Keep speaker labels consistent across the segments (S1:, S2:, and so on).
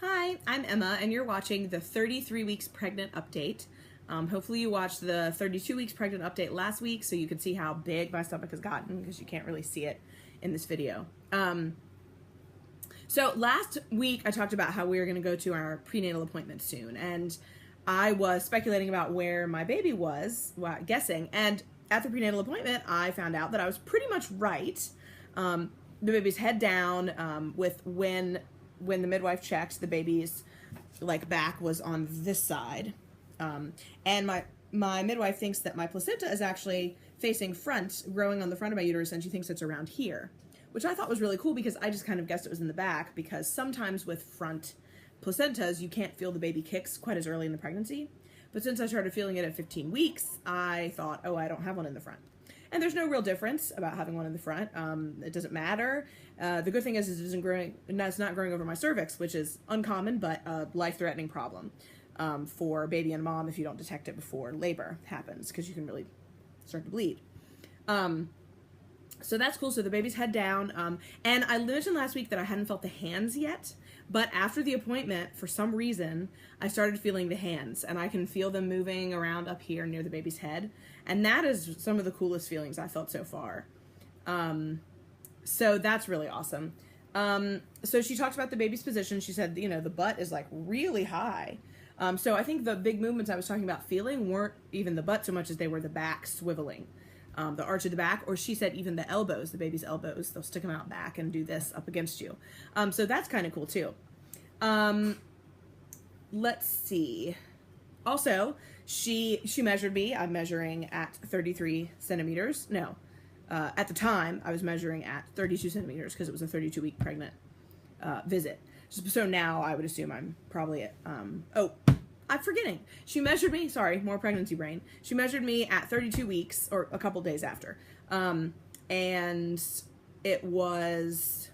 S1: Hi, I'm Emma, and you're watching the 33 weeks pregnant update. Hopefully you watched the 32 weeks pregnant update last week so you could see how big my stomach has gotten, because you can't really see it in this video. So last week I talked about how we were going to go to our prenatal appointment soon, and I was speculating about where my baby was, guessing, and at the prenatal appointment I found out that I was pretty much right. The baby's head down, with when the midwife checked, the baby's back was on this side, and my midwife thinks that my placenta is actually facing front, growing on the front of my uterus, and she thinks it's around here, which I thought was really cool because I just kind of guessed it was in the back, because sometimes with front placentas you can't feel the baby kicks quite as early in the pregnancy, but since I started feeling it at 15 weeks I thought, oh, I don't have one in the front. And there's no real difference about having one in the front. It doesn't matter. The good thing is it's not growing over my cervix, which is uncommon, but a life-threatening problem for baby and mom if you don't detect it before labor happens, because you can really start to bleed. So that's cool. So the baby's head down. And I mentioned last week that I hadn't felt the hands yet, but after the appointment, for some reason, I started feeling the hands, and I can feel them moving around up here near the baby's head. And that is some of the coolest feelings I felt so far. So that's really awesome. So she talked about the baby's position. She said, the butt is really high. So I think the big movements I was talking about feeling weren't even the butt so much as they were the back swiveling. The arch of the back, or she said even the elbows, the baby's elbows, they'll stick them out back and do this up against you. So that's kind of cool too. Let's see. Also, she measured me. I'm measuring at 33 centimeters. No, at the time I was measuring at 32 centimeters because it was a 32-week pregnant visit. So now I would assume I'm probably at, I'm forgetting. She measured me, sorry, more pregnancy brain. She measured me at 32 weeks, or a couple days after. And it was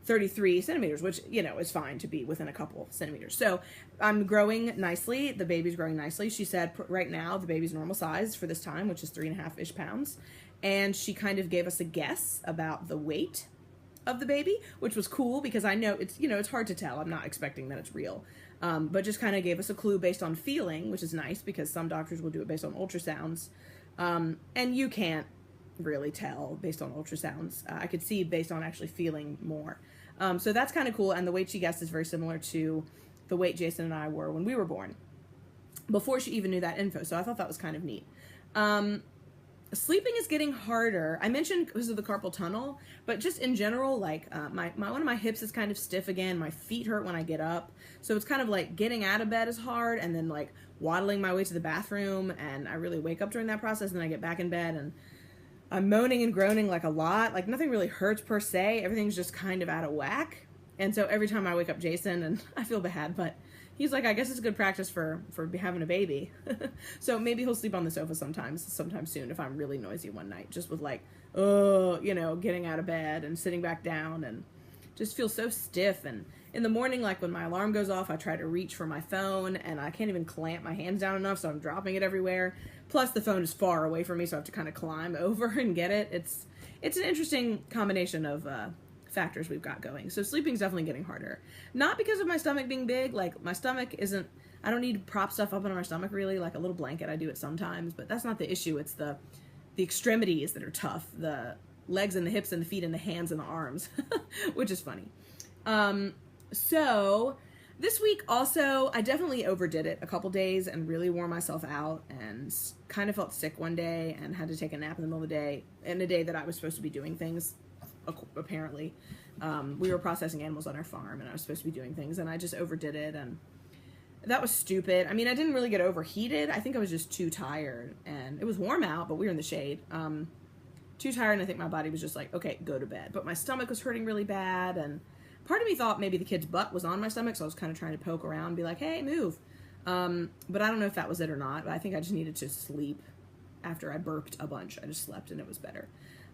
S1: 33 centimeters, which, is fine to be within a couple centimeters. So I'm growing nicely. The baby's growing nicely. She said right now the baby's normal size for this time, which is 3.5-ish pounds. And she kind of gave us a guess about the weight of the baby, which was cool because I know it's, it's hard to tell. I'm not expecting that it's real. But just kind of gave us a clue based on feeling, which is nice because some doctors will do it based on ultrasounds. And you can't really tell based on ultrasounds. I could see based on actually feeling more. So that's kind of cool. And the weight she guessed is very similar to the weight Jason and I were when we were born, before she even knew that info. So I thought that was kind of neat. Sleeping is getting harder. I mentioned because of the carpal tunnel, but just in general, one of my hips is kind of stiff again. My feet hurt when I get up. So it's kind of getting out of bed is hard, and then waddling my way to the bathroom, and I really wake up during that process, and then I get back in bed and I'm moaning and groaning a lot. Nothing really hurts per se. Everything's just kind of out of whack. And so every time I wake up Jason, and I feel bad, but he's I guess it's good practice for having a baby. So maybe he'll sleep on the sofa sometime soon if I'm really noisy one night, just with getting out of bed and sitting back down, and just feel so stiff. And in the morning, when my alarm goes off, I try to reach for my phone and I can't even clamp my hands down enough, so I'm dropping it everywhere. Plus the phone is far away from me, so I have to kind of climb over and get it. It's an interesting combination of factors we've got going. So sleeping's definitely getting harder. Not because of my stomach being big. My stomach isn't, I don't need to prop stuff up under my stomach really, a little blanket. I do it sometimes, but that's not the issue. It's the extremities that are tough. The legs and the hips and the feet and the hands and the arms, which is funny. So this week also, I definitely overdid it a couple days and really wore myself out, and kind of felt sick one day and had to take a nap in the middle of the day, in a day that I was supposed to be doing things. Apparently, we were processing animals on our farm, and I was supposed to be doing things, and I just overdid it, and that was stupid. I mean, I didn't really get overheated. I think I was just too tired, and it was warm out, but we were in the shade. Too tired, and I think my body was just okay, go to bed. But my stomach was hurting really bad, and part of me thought maybe the kid's butt was on my stomach, so I was kind of trying to poke around and be like, hey, move. But I don't know if that was it or not, but I think I just needed to sleep after I burped a bunch. I just slept, and it was better.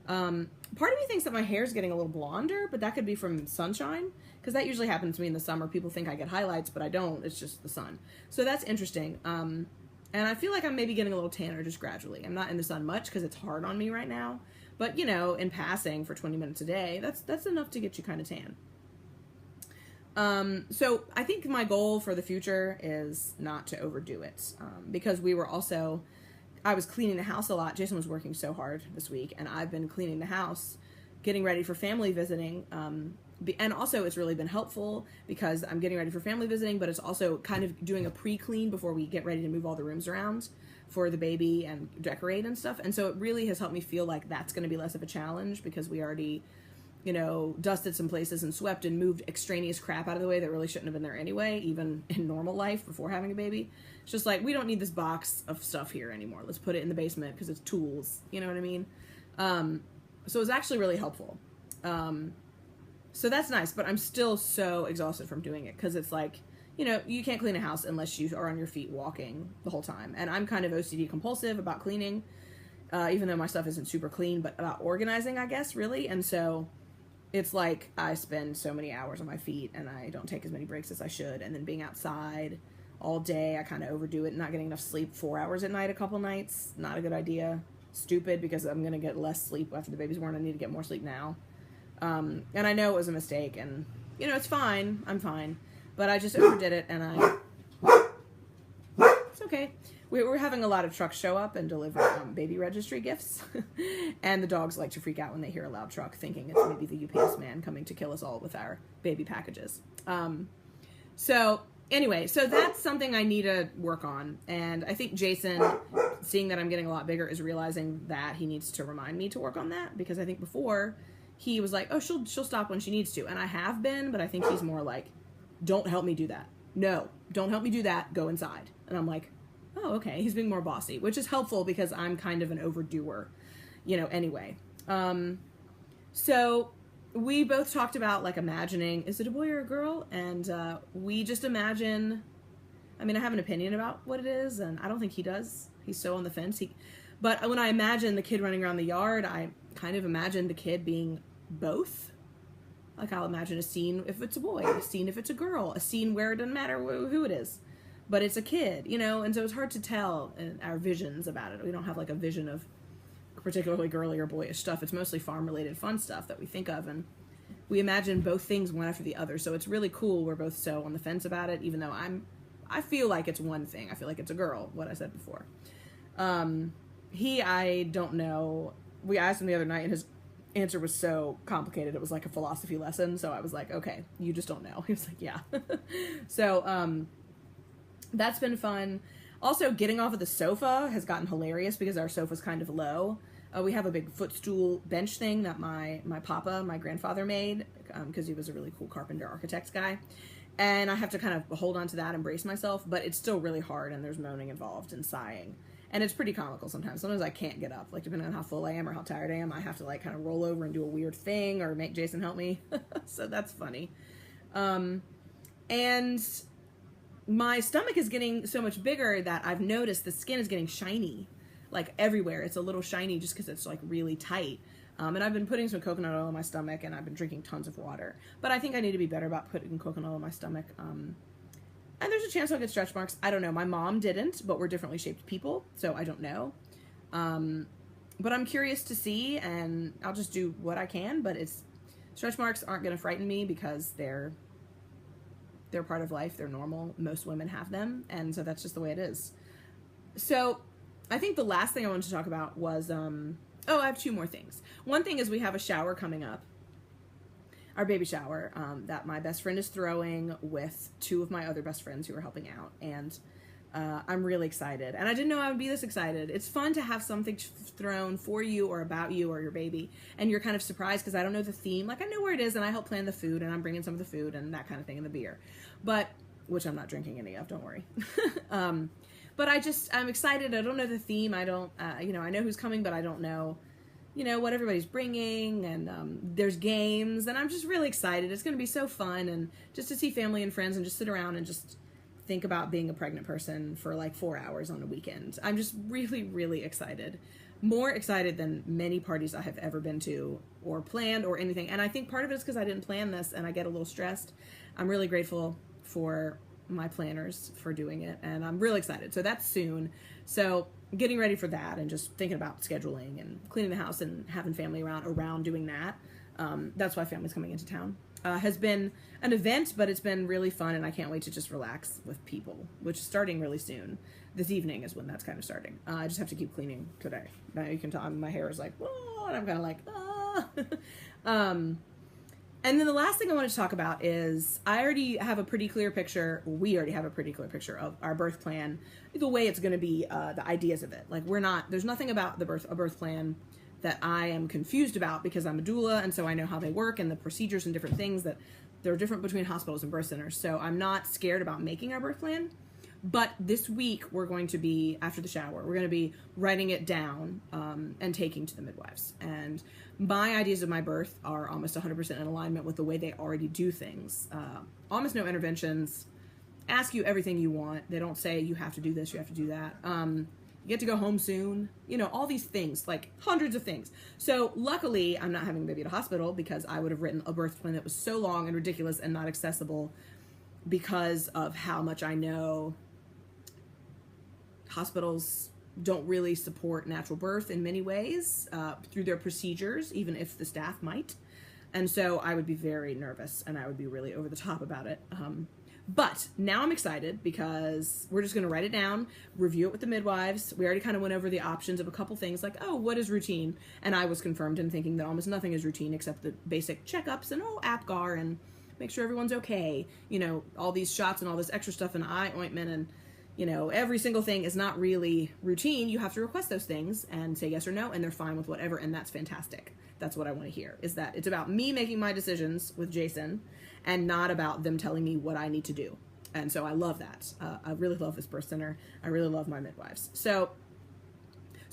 S1: Part of me thinks that my hair is getting a little blonder, but that could be from sunshine, because that usually happens to me in the summer. People think I get highlights, but I don't. It's just the sun. So that's interesting. And I feel like I'm maybe getting a little tanner just gradually. I'm not in the sun much because it's hard on me right now, but in passing for 20 minutes a day, that's enough to get you kind of tan. So I think my goal for the future is not to overdo it, because I was cleaning the house a lot. Jason was working so hard this week, and I've been cleaning the house, getting ready for family visiting. And also it's really been helpful because I'm getting ready for family visiting, but it's also kind of doing a pre-clean before we get ready to move all the rooms around for the baby and decorate and stuff. And so it really has helped me feel like that's going to be less of a challenge because we already, dusted some places and swept and moved extraneous crap out of the way that really shouldn't have been there anyway, even in normal life before having a baby. It's just like, we don't need this box of stuff here anymore. Let's put it in the basement because it's tools. You know what I mean? So it's actually really helpful. So that's nice, but I'm still so exhausted from doing it because it's like, you can't clean a house unless you are on your feet walking the whole time. And I'm kind of OCD compulsive about cleaning, even though my stuff isn't super clean, but about organizing, I guess, really. And so it's like I spend so many hours on my feet and I don't take as many breaks as I should. And then being outside all day, I kind of overdo it. Not getting enough sleep, 4 hours at night a couple nights, not a good idea. Stupid, because I'm going to get less sleep after the baby's born. I need to get more sleep now. And I know it was a mistake, and, it's fine. I'm fine. But I just overdid it, and it's okay. We're having a lot of trucks show up and deliver baby registry gifts. And the dogs like to freak out when they hear a loud truck, thinking it's maybe the UPS man coming to kill us all with our baby packages. So that's something I need to work on. And I think Jason, seeing that I'm getting a lot bigger, is realizing that he needs to remind me to work on that. Because I think before, he was like, oh, she'll stop when she needs to. And I have been, but I think he's more like, don't help me do that. No, don't help me do that. Go inside. And I'm like, oh, okay. He's being more bossy, which is helpful because I'm kind of an overdoer, anyway. So we both talked about like imagining, is it a boy or a girl? And we just imagine, I have an opinion about what it is, and I don't think he does. He's so on the fence. But when I imagine the kid running around the yard, I kind of imagine the kid being both. Like, I'll imagine a scene if it's a boy, a scene if it's a girl, a scene where it doesn't matter who it is, but it's a kid, and so it's hard to tell in our visions about it. We don't have like a vision of particularly girly or boyish stuff. It's mostly farm-related fun stuff that we think of, and we imagine both things one after the other. So it's really cool. We're both so on the fence about it, even though I feel like it's one thing. I feel like it's a girl, what I said before. I don't know. We asked him the other night, and his answer was so complicated. It was like a philosophy lesson. So I was like, okay, you just don't know. He was like, yeah. So that's been fun. Also, getting off of the sofa has gotten hilarious because our sofa's kind of low. We have a big footstool bench thing that my grandfather made because he was a really cool carpenter architect guy. And I have to kind of hold on to that and brace myself, but it's still really hard, and there's moaning involved and sighing. And it's pretty comical sometimes. Sometimes I can't get up, like depending on how full I am or how tired I am, I have to like kind of roll over and do a weird thing or make Jason help me. So that's funny. And my stomach is getting so much bigger that I've noticed the skin is getting shiny, like everywhere. It's a little shiny just because it's like really tight. And I've been putting some coconut oil in my stomach, and I've been drinking tons of water. But I think I need to be better about putting coconut oil in my stomach. And there's a chance I'll get stretch marks. I don't know. My mom didn't, but we're differently shaped people, so I don't know. But I'm curious to see, and I'll just do what I can. But stretch marks aren't going to frighten me because they're part of life. They're normal. Most women have them, and so that's just the way it is. So I think the last thing I wanted to talk about was, I have two more things. One thing is we have a shower coming up. Our baby shower that my best friend is throwing with two of my other best friends who are helping out. And I'm really excited. And I didn't know I would be this excited. It's fun to have something thrown for you or about you or your baby. And you're kind of surprised because I don't know the theme. Like, I know where it is, and I help plan the food, and I'm bringing some of the food and that kind of thing and the beer. But, which I'm not drinking any of, don't worry. But I'm excited. I don't know the theme. I don't, I know who's coming, but I don't know what everybody's bringing, and there's games, and I'm just really excited. It's going to be so fun, and just to see family and friends and just sit around and just think about being a pregnant person for like 4 hours on a weekend. I'm just really, really excited. More excited than many parties I have ever been to or planned or anything. And I think part of it is because I didn't plan this and I get a little stressed. I'm really grateful for my planners for doing it, and I'm really excited. So that's soon. So getting ready for that and just thinking about scheduling and cleaning the house and having family around doing that. That's why family's coming into town. has been an event, but it's been really fun, and I can't wait to just relax with people, which is starting really soon. This evening is when that's kind of starting. I just have to keep cleaning today. Now you can tell my hair is like, whoa, and I'm kind of like, ah. And then the last thing I wanted to talk about is we already have a pretty clear picture of our birth plan, the way it's going to be, the ideas of it. Like there's nothing about a birth plan that I am confused about, because I'm a doula, and so I know how they work and the procedures and different things that they're different between hospitals and birth centers. So I'm not scared about making our birth plan. But this week we're going to be, after the shower, we're going to be writing it down and taking to the midwives. And my ideas of my birth are almost 100% in alignment with the way they already do things. Almost no interventions, ask you everything you want. They don't say you have to do this, you have to do that. You get to go home soon. You know, all these things, like hundreds of things. So luckily I'm not having a baby at a hospital, because I would have written a birth plan that was so long and ridiculous and not accessible, because of how much I know hospitals don't really support natural birth in many ways through their procedures, even if the staff might. And so I would be very nervous, and I would be really over the top about it. But now I'm excited, because we're just going to write it down, review it with the midwives. We already kind of went over the options of a couple things, like, oh, what is routine? And I was confirmed in thinking that almost nothing is routine except the basic checkups and, APGAR, and make sure everyone's okay. You know, all these shots and all this extra stuff and eye ointment, and you know, every single thing is not really routine. You have to request those things and say yes or no, and they're fine with whatever, and that's fantastic. That's what I want to hear, is that it's about me making my decisions with Jason and not about them telling me what I need to do. And so I love that. I really love this birth center. I really love my midwives. So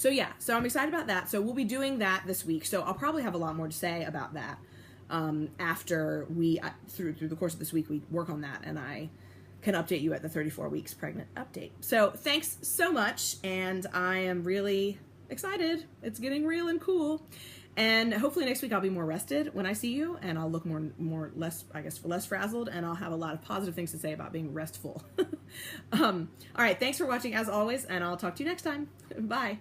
S1: yeah, so I'm excited about that. So we'll be doing that this week. So I'll probably have a lot more to say about that after through the course of this week, we work on that, and I can update you at the 34 weeks pregnant update. So thanks so much, and I am really excited. It's getting real and cool. And hopefully next week I'll be more rested when I see you, and I'll look less frazzled, and I'll have a lot of positive things to say about being restful. All right, thanks for watching as always, and I'll talk to you next time. Bye.